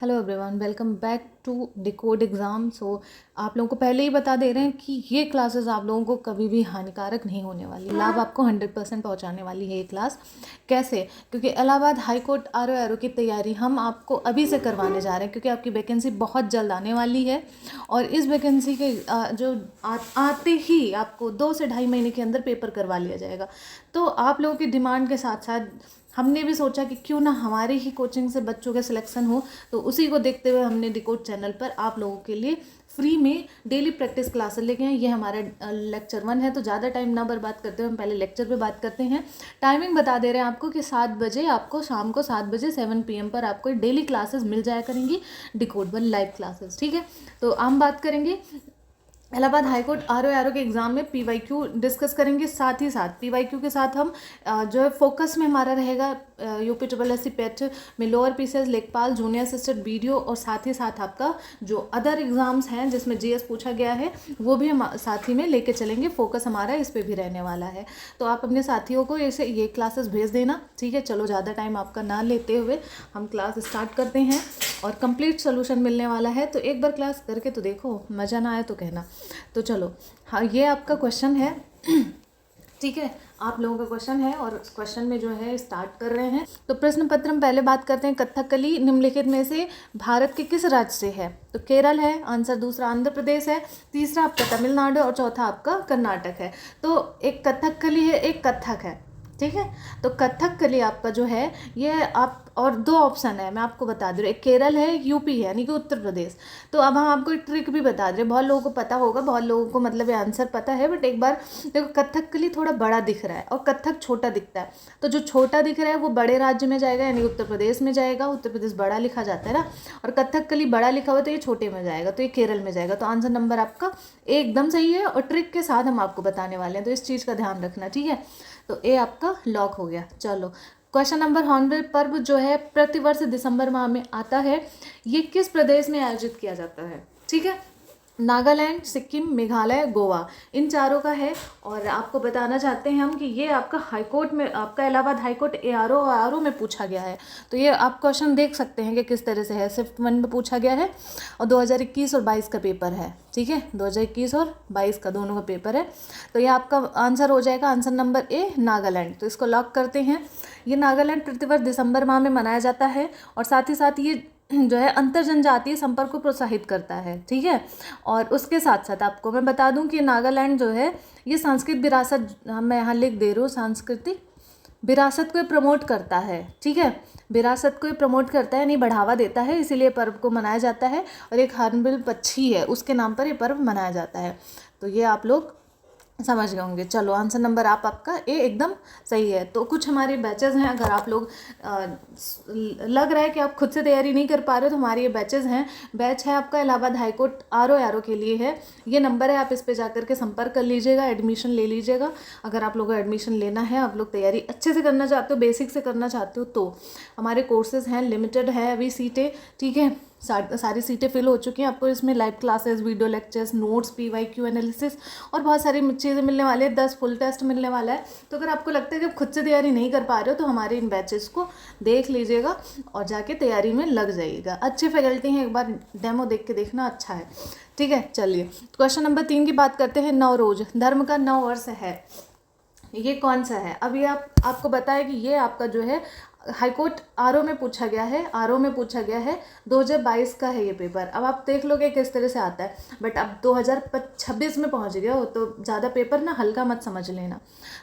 Hello everyone, welcome back to decode exam. आप लोगों को पहले ही बता दे रहे हैं कि ये क्लासेस आप लोगों को कभी भी हानिकारक नहीं होने वाली, लाभ आपको 100% पहुंचाने वाली है ये क्लास। कैसे? क्योंकि इलाहाबाद हाई कोर्ट आर की तैयारी हम आपको अभी से करवाने जा रहे हैं, क्योंकि आपकी वैकेंसी बहुत जल्द आने वाली है। और इस वैकेंसी के आते ही आपको 2 से ढाई महीने के अंदर पेपर करवा लिया जाएगा। तो आप लोगों की डिमांड के साथ साथ हमने भी सोचा कि क्यों ना हमारी ही कोचिंग से बच्चों के सिलेक्शन हो, तो उसी को देखते हुए हमने डिकोड चैनल पर आप लोगों के लिए फ्री में डेली प्रैक्टिस क्लासेस लेके हैं। ये हमारा लेक्चर 1 है, तो ज़्यादा टाइम ना बर्बाद करते हुए हम पहले लेक्चर पे बात करते हैं। टाइमिंग बता दे रहे हैं आपको कि 7 बजे, आपको शाम को 7 बजे 7 PM पर आपको डेली क्लासेस मिल जाया करेंगी, डिकोड 1 लाइव क्लासेस। ठीक है, तो हम बात करेंगे इलाहाबाद हाईकोर्ट आर के एग्ज़ाम में PYQ डिस्कस करेंगे। साथ ही साथ PYQ के साथ हम जो है फोकस में हमारा रहेगा UPSSC पेट में लोअर पीसेस, लेखपाल, जूनियर असिस्टेंट वीडियो, और साथ ही साथ आपका जो अदर एग्ज़ाम्स हैं जिसमें GS पूछा गया है वो भी हम साथ ही में लेके चलेंगे। फोकस हमारा इस पर भी रहने वाला है, तो आप अपने साथियों को ये क्लासेस भेज देना। ठीक है, चलो ज़्यादा टाइम आपका ना लेते हुए हम क्लास स्टार्ट करते हैं, और कंप्लीट सोल्यूशन मिलने वाला है। तो एक बार क्लास करके तो देखो, मज़ा ना आए तो कहना। तो चलो, हाँ, ये आपका क्वेश्चन है। ठीक है, आप लोगों का क्वेश्चन है, और क्वेश्चन में जो है स्टार्ट कर रहे हैं। तो प्रश्न पत्र में पहले बात करते हैं, कथकली निम्नलिखित में से भारत के किस राज्य से है? तो केरल है आंसर, दूसरा आंध्र प्रदेश है, तीसरा आपका तमिलनाडु, और चौथा आपका कर्नाटक है। तो एक कथकली है, एक कथक है। ठीक है, तो कथकली आपका जो है ये आप, और 2 ऑप्शन है, मैं आपको बता दे रही हूँ, एक केरल है, यूपी है, यानी कि उत्तर प्रदेश। तो अब हम आपको एक ट्रिक भी बता दे रहे हैं, बहुत लोगों को पता होगा, बहुत लोगों को मतलब ये आंसर पता है, बट एक बार देखो, कथकली थोड़ा बड़ा दिख रहा है और कथक छोटा दिखता है। तो जो छोटा दिख रहा है वो बड़े राज्य में जाएगा, यानी उत्तर प्रदेश में जाएगा। उत्तर प्रदेश बड़ा लिखा जाता है ना, और कथकली बड़ा लिखा हुआ तो ये छोटे में जाएगा, तो ये केरल में जाएगा। तो आंसर नंबर आपका एकदम सही है, और ट्रिक के साथ हम आपको बताने वाले हैं, तो इस चीज़ का ध्यान रखना। ठीक है, तो ये आपका लॉक हो गया। चलो, क्वेश्चन नंबर, हॉर्नबिल पर्व जो है प्रतिवर्ष दिसंबर माह में आता है, ये किस प्रदेश में आयोजित किया जाता है? ठीक है, नागालैंड, सिक्किम, मेघालय, गोवा, इन चारों का है। और आपको बताना चाहते हैं हम कि ये आपका हाईकोर्ट में, आपका इलाहाबाद हाईकोर्ट ARO में पूछा गया है। तो ये आप क्वेश्चन देख सकते हैं कि किस तरह से है। सिर्फ 1 में पूछा गया है, और 2021 और 22 का पेपर है। ठीक है, 2021 और 22 का दोनों का पेपर है। तो ये आपका आंसर हो जाएगा, आंसर नंबर A, नागालैंड। तो इसको लॉक करते हैं। ये नागालैंड प्रतिवर्ष दिसंबर माह में मनाया जाता है, और साथ ही साथ ये जो है अंतर जनजातीय संपर्क को प्रोत्साहित करता है। ठीक है, और उसके साथ साथ आपको मैं बता दूं कि नागालैंड जो है ये सांस्कृतिक विरासत, मैं यहाँ लिख दे रही हूँ, सांस्कृतिक विरासत को प्रमोट करता है। ठीक है, विरासत को प्रमोट करता है, नहीं बढ़ावा देता है, इसीलिए पर्व को मनाया जाता है। और एक हॉर्नबिल पक्षी है, उसके नाम पर ये पर्व मनाया जाता है। तो ये आप लोग समझ गए होंगे। चलो, आंसर नंबर आपका A एकदम सही है। तो कुछ हमारे बैचेस हैं, अगर आप लोग लग रहा है कि आप खुद से तैयारी नहीं कर पा रहे हो, तो हमारे ये बैचेस हैं। बैच है आपका इलाहाबाद हाईकोर्ट आर के लिए है, ये नंबर है, आप इस पे जाकर के संपर्क कर लीजिएगा, एडमिशन ले लीजिएगा। अगर आप लोगों को एडमिशन लेना है, आप लोग तैयारी अच्छे से करना चाहते हो, बेसिक से करना चाहते हो, तो हमारे कोर्सेज हैं, लिमिटेड है अभी सीटें। ठीक है, सारी सीटें फिल हो चुकी हैं। आपको इसमें live classes, video lectures, notes, PYQ analysis और बहुत सारी चीज़ें मिलने वाली है। 10 फुल टेस्ट मिलने वाला है। तो अगर आपको लगता है कि आप खुद से तैयारी नहीं कर पा रहे हो, तो हमारे इन बैचेस को देख लीजिएगा और जाके तैयारी में लग जाइएगा। अच्छे फैकल्टी हैं, एक बार डेमो देख के देखना, अच्छा है। ठीक है, चलिए क्वेश्चन नंबर 3 की बात करते हैं। नवरोज धर्म का 9 वर्ष है, ये कौन सा है? अभी आपको बताया कि ये आपका जो है हाईकोर्ट आरओ में पूछा गया है, 2022 का है ये पेपर। अब आप देख लोगे किस तरह से आता है, बट अब 2026 में पहुंच गया हो, तो ज़्यादा पेपर ना हल्का मत समझ लेना।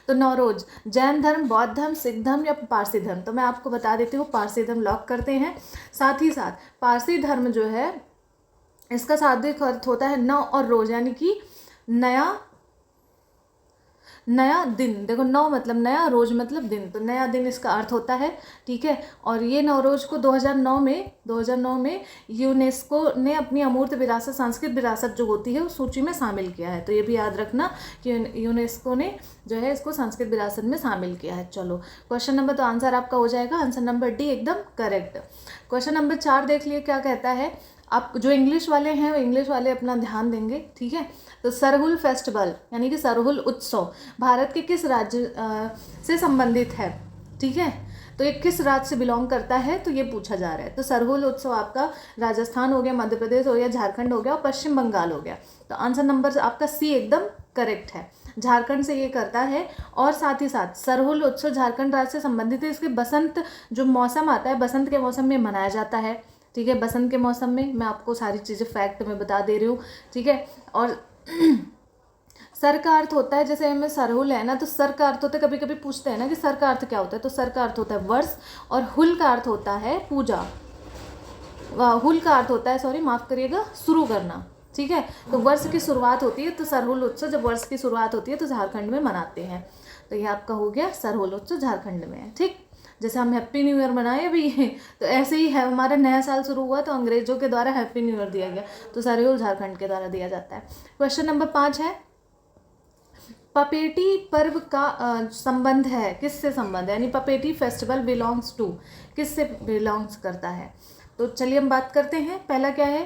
तो नवरोज जैन धर्म, बौद्ध धर्म, सिख धर्म या पारसी धर्म? तो मैं आपको बता देती हूँ, पारसी धर्म लॉक करते हैं। साथ ही साथ पारसी धर्म जो है, इसका शाब्दिक अर्थ होता है नव और रोज, यानी कि नया दिन। देखो, 9 मतलब नया, रोज मतलब दिन, तो नया दिन इसका अर्थ होता है। ठीक है, और ये नवरोज को 2009 में यूनेस्को ने अपनी अमूर्त विरासत, सांस्कृतिक विरासत जो होती है, उस सूची में शामिल किया है। तो ये भी याद रखना कि यूनेस्को ने जो है इसको सांस्कृतिक विरासत में शामिल किया है। चलो, क्वेश्चन नंबर, तो आंसर आपका हो जाएगा आंसर नंबर D एकदम करेक्ट। क्वेश्चन नंबर 4 देख लिए क्या कहता है। आप जो इंग्लिश वाले हैं, वो इंग्लिश वाले अपना ध्यान देंगे। ठीक है, तो सरहुल फेस्टिवल यानी कि सरहुल उत्सव भारत के किस राज्य से संबंधित है? ठीक है, तो ये किस राज्य से बिलोंग करता है, तो ये पूछा जा रहा है। तो सरहुल उत्सव आपका राजस्थान हो गया, मध्य प्रदेश हो गया, झारखंड हो गया और पश्चिम बंगाल हो गया। तो आंसर नंबर आपका सी एकदम करेक्ट है, झारखंड से ये करता है। और साथ ही साथ सरहुल उत्सव झारखंड राज्य से संबंधित है। इसके बसंत जो मौसम आता है, बसंत के मौसम में मनाया जाता है, ठीक है। बसंत के मौसम में मैं आपको सारी चीज़ें फैक्ट में बता दे रही हूँ, ठीक है। और सर का अर्थ होता है, जैसे हमें सरहुल है ना, तो सर का अर्थ होता है, कभी कभी पूछते हैं ना कि सर का अर्थ क्या होता है, तो सर का अर्थ होता है वर्ष, और हुल का अर्थ होता है पूजा, हुल का अर्थ होता है, सॉरी माफ़ करिएगा, शुरू करना, ठीक है। तो वर्ष की शुरुआत होती है, तो सरहुल उत्सव जब वर्ष की शुरुआत होती है तो झारखंड में मनाते हैं। तो ये आपका हो गया सरहुल उत्सव झारखंड में है, ठीक। जैसे हम हैप्पी न्यू ईयर मनाए अभी तो ऐसे ही है, हमारा नया साल शुरू हुआ तो अंग्रेजों के द्वारा हैप्पी न्यू ईयर दिया गया, तो सरहुल झारखंड के द्वारा दिया जाता है। क्वेश्चन नंबर 5 है, पपेटी पर्व का संबंध है, किससे संबंध है, यानी पपेटी फेस्टिवल बिलोंग्स टू, किससे बिलोंग्स करता है। तो चलिए हम बात करते हैं। पहला क्या है,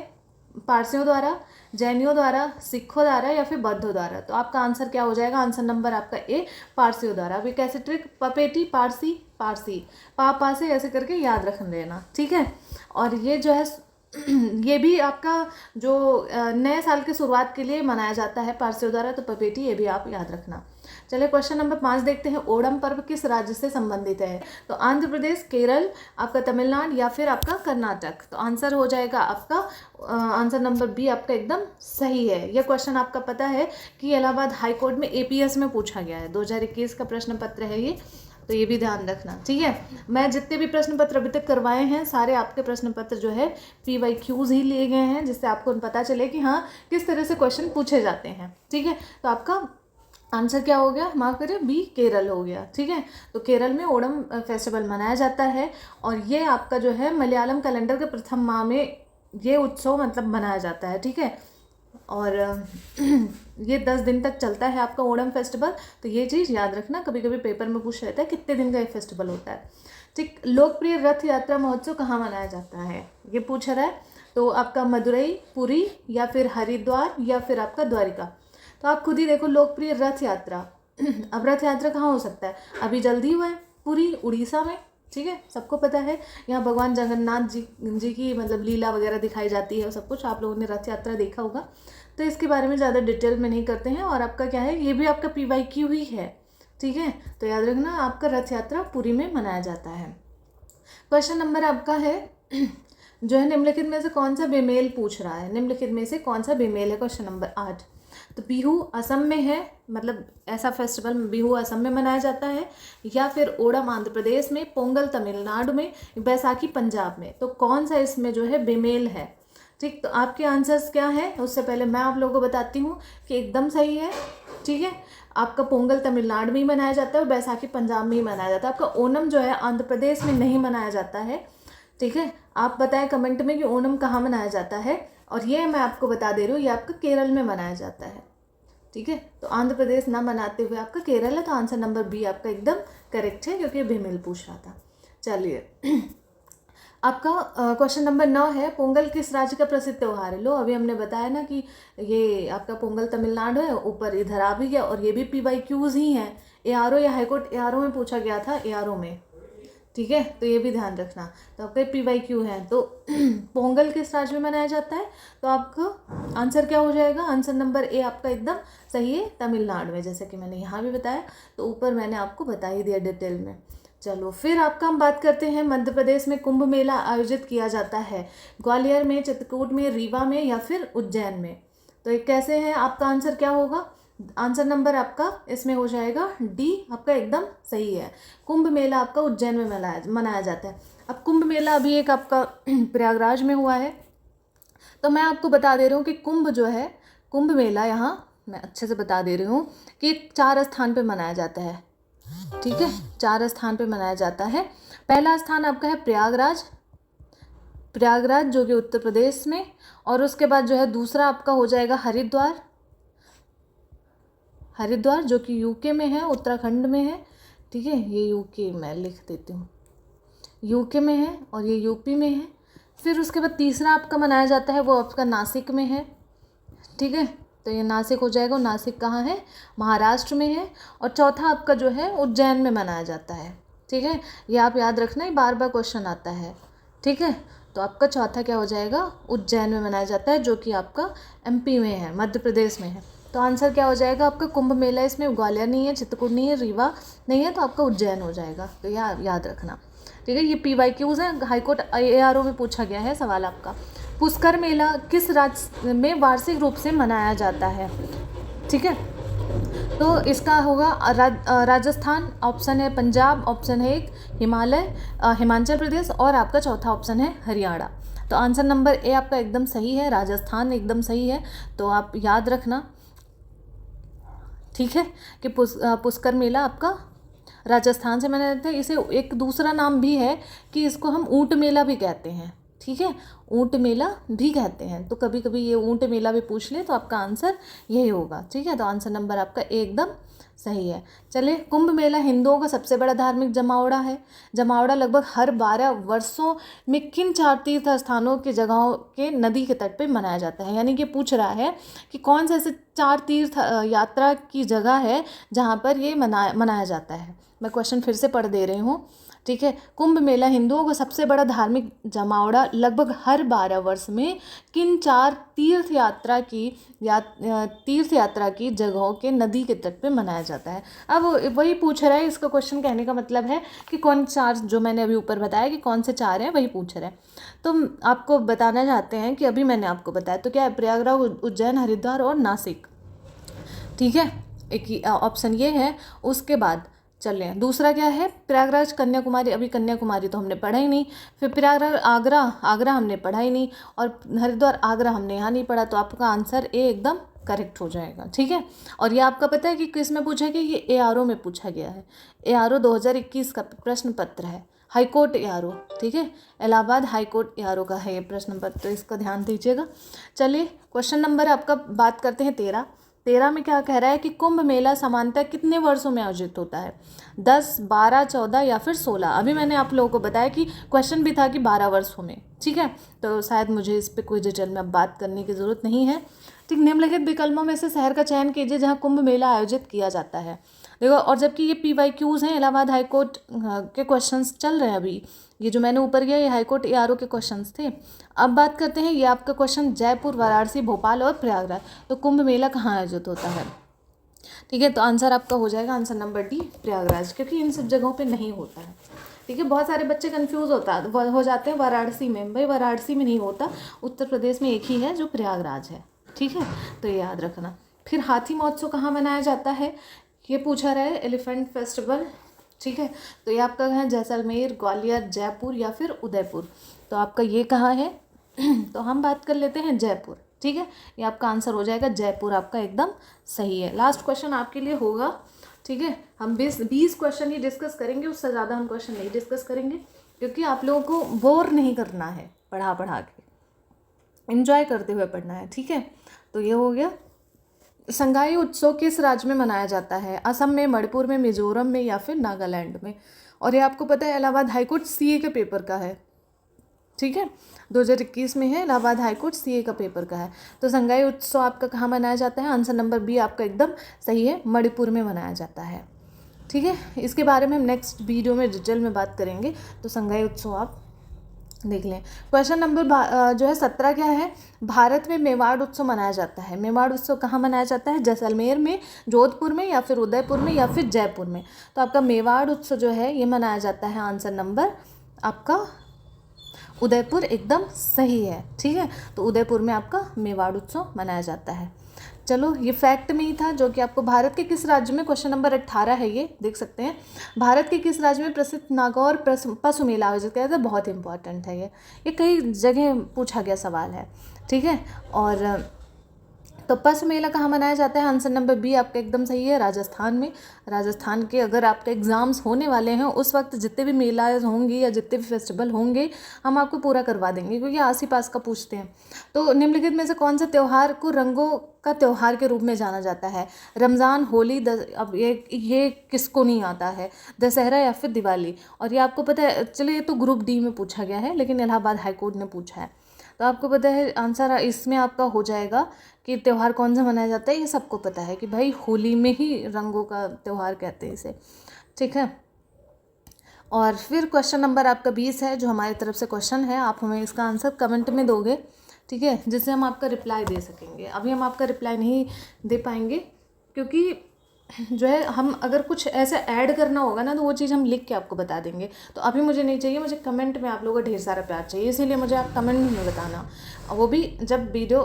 पारसियों द्वारा, जैनियों द्वारा, सिखों द्वारा या फिर बौद्धों द्वारा। तो आपका आंसर क्या हो जाएगा, आंसर नंबर आपका ए, पारसियों द्वारा। अभी कैसे ट्रिक, पपेटी पारसी, पारसी पा से ऐसे करके याद रख लेना, ठीक है। और ये जो है ये भी आपका जो नए साल की शुरुआत के लिए मनाया जाता है पारसियों द्वारा, तो पपेटी ये भी आप याद रखना। चलिए क्वेश्चन नंबर 5 देखते हैं, ओणम पर्व किस राज्य से संबंधित है। तो आंध्र प्रदेश, केरल, आपका तमिलनाडु या फिर आपका कर्नाटक। तो आंसर हो जाएगा आपका आंसर नंबर बी आपका एकदम सही है। यह क्वेश्चन आपका पता है कि इलाहाबाद हाई कोर्ट में एपीएस में पूछा गया है, 2021 का प्रश्न पत्र है ये, तो ये भी ध्यान रखना, ठीक है। मैं जितने भी प्रश्न पत्र अभी तक करवाए हैं सारे आपके प्रश्न पत्र जो है PYQs ही लिए गए हैं, जिससे आपको पता चले कि हाँ किस तरह से क्वेश्चन पूछे जाते हैं, ठीक है। तो आपका आंसर क्या हो गया, माफ़ करिए बी, केरल हो गया, ठीक है। तो केरल में ओणम फेस्टिवल मनाया जाता है, और ये आपका जो है मलयालम कैलेंडर के प्रथम माह में ये उत्सव मतलब मनाया जाता है, ठीक है। और ये 10 दिन तक चलता है आपका ओणम फेस्टिवल। तो ये चीज़ याद रखना, कभी कभी पेपर में पूछ लेता है कितने दिन का ये फेस्टिवल होता है, ठीक। लोकप्रिय रथ यात्रा महोत्सव कहाँ मनाया जाता है, ये पूछ रहा है। तो आपका मदुरई, पुरी या फिर हरिद्वार या फिर आपका द्वारिका। तो आप खुद ही देखो, लोकप्रिय रथ यात्रा अब रथ यात्रा कहाँ हो सकता है, अभी जल्दी हुआ है पुरी, उड़ीसा में, ठीक है। सबको पता है यहाँ भगवान जगन्नाथ जी की मतलब लीला वगैरह दिखाई जाती है, सब कुछ आप लोगों ने रथ यात्रा देखा होगा, तो इसके बारे में ज़्यादा डिटेल में नहीं करते हैं। और आपका क्या है, ये भी आपका PYQ ही है, ठीक है। तो याद रखना आपका रथ यात्रा पुरी में मनाया जाता है। क्वेश्चन नंबर आपका है जो है, निम्नलिखित में से कौन सा बेमेल पूछ रहा है, निम्नलिखित में से कौन सा बेमेल है, क्वेश्चन नंबर 8। तो बिहू असम में है, मतलब ऐसा फेस्टिवल बिहू असम में मनाया जाता है, या फिर ओणम आंध्र प्रदेश में, पोंगल तमिलनाडु में, बैसाखी पंजाब में। तो कौन सा इसमें जो है बेमेल है, ठीक। तो आपके आंसर्स क्या है, उससे पहले मैं आप लोगों को बताती हूँ कि एकदम सही है, ठीक है। आपका पोंगल तमिलनाडु में ही मनाया जाता है और बैसाखी पंजाब में ही मनाया जाता है। आपका ओणम जो है आंध्र प्रदेश में नहीं मनाया जाता है, ठीक है। आप बताएं कमेंट में कि ओणम कहाँ मनाया जाता है, और ये मैं आपको बता दे रही हूँ ये आपका केरल में मनाया जाता है, ठीक है। तो आंध्र प्रदेश ना मनाते हुए आपका केरल है, तो आंसर नंबर बी आपका एकदम करेक्ट है, क्योंकि बेमेल पूछ रहा था। चलिए आपका क्वेश्चन नंबर 9 है, पोंगल किस राज्य का प्रसिद्ध त्यौहार है। लो अभी हमने बताया ना कि ये आपका पोंगल तमिलनाडु है, ऊपर इधर आ भी गया, और ये भी PYQs ही हैं, ARO या हाईकोर्ट ARO में पूछा गया था, ARO में, ठीक है। तो ये भी ध्यान रखना। तो आपका PYQ है, तो पोंगल किस राज्य में मनाया जाता है, तो आपका आंसर क्या हो जाएगा, आंसर नंबर ए आपका एकदम सही है, तमिलनाडु में, जैसे कि मैंने यहाँ भी बताया, तो ऊपर मैंने आपको बता ही दिया डिटेल में। चलो फिर आपका हम बात करते हैं, मध्य प्रदेश में कुंभ मेला आयोजित किया जाता है, ग्वालियर में, चित्रकूट में, रीवा में या फिर उज्जैन में। तो ये कैसे है, आपका आंसर क्या होगा, आंसर नंबर आपका इसमें हो जाएगा डी, आपका एकदम सही है। कुंभ मेला आपका उज्जैन में मनाया जाता है। अब कुंभ मेला अभी एक आपका प्रयागराज में हुआ है, तो मैं आपको बता दे रही हूँ कि कुंभ जो है, कुंभ मेला यहाँ मैं अच्छे से बता दे रही हूँ कि 4 स्थान पे मनाया जाता है, ठीक है। 4 स्थान पे मनाया जाता है। पहला स्थान आपका है प्रयागराज, प्रयागराज जो कि उत्तर प्रदेश में, और उसके बाद जो है दूसरा आपका हो जाएगा हरिद्वार, हरिद्वार जो कि यूके में है, उत्तराखंड में है, ठीक है। ये यूके मैं लिख देती हूँ, यूके में है, और ये यूपी में है। फिर उसके बाद तीसरा आपका मनाया जाता है वो आपका नासिक में है, ठीक है। तो ये नासिक हो जाएगा, नासिक कहाँ है, महाराष्ट्र में है। और चौथा आपका जो है उज्जैन में मनाया जाता है, ठीक है, ये आप याद रखना, ये बार बार क्वेश्चन आता है। ठीक है, तो आपका चौथा क्या हो जाएगा, उज्जैन में मनाया जाता है, जो कि आपका एमपी में है, मध्य प्रदेश में है। तो आंसर क्या हो जाएगा आपका, कुंभ मेला। इसमें ग्वालियर नहीं है, चित्रकूट नहीं है, रीवा नहीं है, तो आपका उज्जैन हो जाएगा। तो याद रखना। ठीक है, ये PYQs है, हाईकोर्ट ARO में पूछा गया है सवाल आपका। पुष्कर मेला किस राज्य में वार्षिक रूप से मनाया जाता है? ठीक है, तो इसका होगा राजस्थान, ऑप्शन है पंजाब, ऑप्शन है एक हिमाचल प्रदेश, और आपका चौथा ऑप्शन है हरियाणा। तो आंसर नंबर ए आपका एकदम सही है, राजस्थान एकदम सही है। तो आप याद रखना, ठीक है, कि पुष्कर मेला आपका राजस्थान से मनाया जाता है। इसे एक दूसरा नाम भी है कि इसको हम ऊंट मेला भी कहते हैं। ठीक है, ऊंट मेला भी कहते हैं। तो कभी कभी ये ऊंट मेला भी पूछ ले तो आपका आंसर यही होगा। ठीक है, तो आंसर नंबर आपका एकदम सही है। चलिए, कुंभ मेला हिंदुओं का सबसे बड़ा धार्मिक जमावड़ा है। जमावड़ा लगभग हर 12 वर्षों में किन 4 तीर्थ स्थानों की जगहों के नदी के तट पे मनाया जाता है? यानी कि पूछ रहा है कि कौन से ऐसे 4 तीर्थ यात्रा की जगह है जहाँ पर ये मनाया जाता है। मैं क्वेश्चन फिर से पढ़ दे रही हूँ। ठीक है, कुंभ मेला हिंदुओं का सबसे बड़ा धार्मिक जमावड़ा लगभग हर 12 वर्ष में किन 4 तीर्थ यात्रा की जगहों के नदी के तट पे मनाया जाता है। अब वही पूछ रहा है, इसका क्वेश्चन कहने का मतलब है कि कौन 4, जो मैंने अभी ऊपर बताया कि कौन से 4 हैं, वही पूछ रहे हैं। तो आपको बताना चाहते हैं कि अभी मैंने आपको बताया तो क्या है, प्रयागराज, उज्जैन, हरिद्वार और नासिक। ठीक है, एक ऑप्शन ये है। उसके बाद चलिए, दूसरा क्या है, प्रयागराज, कन्याकुमारी। अभी कन्याकुमारी तो हमने पढ़ा ही नहीं। फिर प्रयागराज, आगरा हमने पढ़ा ही नहीं, और हरिद्वार, आगरा हमने यहाँ नहीं पढ़ा। तो आपका आंसर ए एकदम करेक्ट हो जाएगा। ठीक है, और ये आपका पता है कि किस में पूछा गया, ये ARO में पूछा गया है। ARO 2021 का प्रश्न पत्र है, हाईकोर्ट ARO। ठीक है, इलाहाबाद हाईकोर्ट ARO का है ये प्रश्न पत्र, तो इसका ध्यान दीजिएगा। चलिए, क्वेश्चन नंबर आपका बात करते हैं 13 में क्या कह रहा है कि कुंभ मेला सामान्यतः कितने वर्षों में आयोजित होता है? 10, 12, 14 या फिर 16? अभी मैंने आप लोगों को बताया कि क्वेश्चन भी था कि 12 वर्षों में। ठीक है, तो शायद मुझे इस पर कोई डिटेल में अब बात करने की ज़रूरत नहीं है। ठीक, निम्नलिखित विकल्पों में से शहर का चयन कीजिए जहाँ कुंभ मेला आयोजित किया जाता है। देखो, और जबकि ये PYQs हैं, इलाहाबाद हाईकोर्ट के क्वेश्चंस चल रहे हैं अभी। ये जो मैंने ऊपर किया ये हाईकोर्ट ARO के क्वेश्चंस थे। अब बात करते हैं, ये आपका क्वेश्चन जयपुर, वाराणसी, भोपाल और प्रयागराज। तो कुंभ मेला कहाँ आयोजित होता है? ठीक है, तो आंसर आपका हो जाएगा आंसर नंबर डी, प्रयागराज, क्योंकि इन सब जगहों पे नहीं होता है। ठीक है, बहुत सारे बच्चे कंफ्यूज हो जाते हैं वाराणसी में। भाई, वाराणसी में नहीं होता, उत्तर प्रदेश में एक ही है जो प्रयागराज है। ठीक है, तो ये याद रखना। फिर हाथी महोत्सव कहाँ मनाया जाता है, ये पूछा रहा है, एलिफेंट फेस्टिवल। ठीक है, तो ये आपका है जैसलमेर, ग्वालियर, जयपुर या फिर उदयपुर। तो आपका ये कहाँ है? तो हम बात कर लेते हैं जयपुर। ठीक है, ये आपका आंसर हो जाएगा जयपुर, आपका एकदम सही है। लास्ट क्वेश्चन आपके लिए होगा। ठीक है, हम 20 क्वेश्चन ही डिस्कस करेंगे, उससे ज़्यादा हम क्वेश्चन नहीं डिस्कस करेंगे, क्योंकि आप लोगों को बोर नहीं करना है, पढ़ा के एंजॉय करते हुए पढ़ना है। ठीक है, तो ये हो गया। संगाई उत्सव किस राज्य में मनाया जाता है? असम में, मणिपुर में, मिजोरम में या फिर नागालैंड में? और ये आपको पता है इलाहाबाद हाईकोर्ट CA के पेपर का है। ठीक है, 2021 में है, इलाहाबाद हाईकोर्ट CA का पेपर का है। तो संगाई उत्सव आपका कहाँ मनाया जाता है? आंसर नंबर बी आपका एकदम सही है, मणिपुर में मनाया जाता है। ठीक है, इसके बारे में हम नेक्स्ट वीडियो में डिटेल में बात करेंगे। तो संगाई उत्सव आप देख लें। क्वेश्चन नंबर जो है 17 क्या है, भारत में मेवाड़ उत्सव मनाया जाता है। मेवाड़ उत्सव कहाँ मनाया जाता है? जैसलमेर में, जोधपुर में या फिर उदयपुर में या फिर जयपुर में? तो आपका मेवाड़ उत्सव जो है ये मनाया जाता है, आंसर नंबर आपका उदयपुर एकदम सही है। ठीक है, तो उदयपुर में आपका मेवाड़ उत्सव मनाया जाता है। चलो, ये फैक्ट में ही था जो कि आपको भारत के किस राज्य में, क्वेश्चन नंबर 18 है, ये देख सकते हैं, भारत के किस राज्य में प्रसिद्ध नागौर पशु मेला आयोजित किया जाता है? बहुत इंपॉर्टेंट है ये कई जगह पूछा गया सवाल है। ठीक है, और तो पशु मेला कहाँ मनाया जाता है? आंसर नंबर बी आपका एकदम सही है, राजस्थान में। राजस्थान के अगर आपके एग्ज़ाम्स होने वाले हैं उस वक्त जितने भी मेला होंगे या जितने भी फेस्टिवल होंगे हम आपको पूरा करवा देंगे, क्योंकि आस ही पास का पूछते हैं। तो निम्नलिखित में से कौन सा त्यौहार को रंगों का त्यौहार के रूप में जाना जाता है? रमज़ान, होली, अब ये किसको नहीं आता है? दशहरा या फिर दिवाली? और ये आपको पता है, चलिए ये तो ग्रुप D में पूछा गया है, लेकिन इलाहाबाद हाईकोर्ट ने पूछा है। तो आपको पता है आंसर इसमें आपका हो जाएगा कि त्यौहार कौन सा मनाया जाता है। ये सबको पता है कि भाई होली में ही रंगों का त्यौहार कहते हैं इसे। ठीक है, और फिर क्वेश्चन नंबर आपका 20 है, जो हमारी तरफ से क्वेश्चन है, आप हमें इसका आंसर कमेंट में दोगे, ठीक है, जिससे हम आपका रिप्लाई दे सकेंगे। अभी हम आपका रिप्लाई नहीं दे पाएंगे क्योंकि जो है हम अगर कुछ ऐसे ऐड करना होगा ना तो वो चीज़ हम लिख के आपको बता देंगे। तो अभी मुझे नहीं चाहिए, मुझे कमेंट में आप लोगों का ढेर सारा प्यार चाहिए, इसीलिए मुझे आप कमेंट में बताना, वो भी जब वीडियो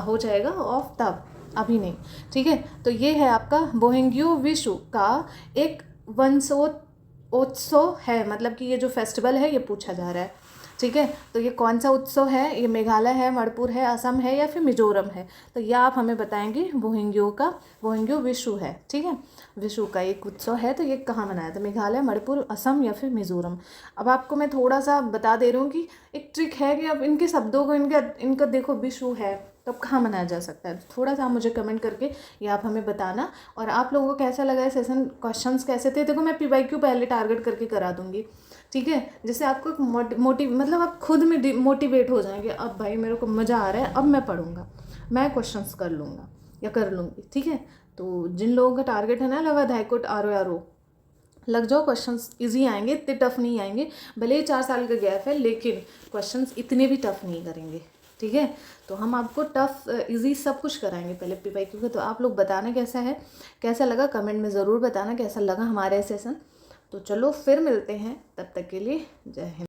हो जाएगा ऑफ तब, अभी नहीं, ठीक है। तो ये है आपका बोहिंग्यू विशु का एक वंशोत्सव है, मतलब कि ये जो फेस्टिवल है ये पूछा जा रहा है, ठीक है। तो ये कौन सा उत्सव है, ये मेघालय है, मणिपुर है, असम है या फिर मिजोरम है, तो यह आप हमें बताएंगे। बोहिंग्यू विशु है, ठीक है, विशु का एक उत्सव है, तो ये कहाँ मनाया था, मेघालय, मणिपुर, असम या फिर मिजोरम। अब आपको मैं थोड़ा सा बता दे रही हूँ कि एक ट्रिक है कि अब इनके शब्दों को इनका देखो विशु है तो अब कहाँ मनाया जा सकता है, थोड़ा सा मुझे कमेंट करके ये आप हमें बताना। और आप लोगों को कैसा लगा है सेशन, क्वेश्चंस कैसे थे, देखो मैं PYQ पहले टारगेट करके करा दूंगी, ठीक है, जिससे आपको मतलब आप खुद में मोटिवेट हो जाएंगे, अब भाई मेरे को मज़ा आ रहा है, अब मैं पढ़ूंगा, मैं क्वेश्चंस कर लूँगा या कर लूँगी, ठीक है। तो जिन लोगों का टारगेट है ना लगा हाईकोर्ट RO लग जाओ, क्वेश्चंस इजी आएंगे, इतने टफ नहीं आएंगे, भले ही 4 साल का गैप है लेकिन क्वेश्चंस इतने भी टफ नहीं करेंगे, ठीक है। तो हम आपको टफ इजी सब कुछ कराएंगे पहले PYQ के। तो आप लोग बताना कैसा है, कैसा लगा, कमेंट में ज़रूर बताना कैसा लगा हमारा सेशन। तो चलो फिर मिलते हैं, तब तक के लिए जय हिंद।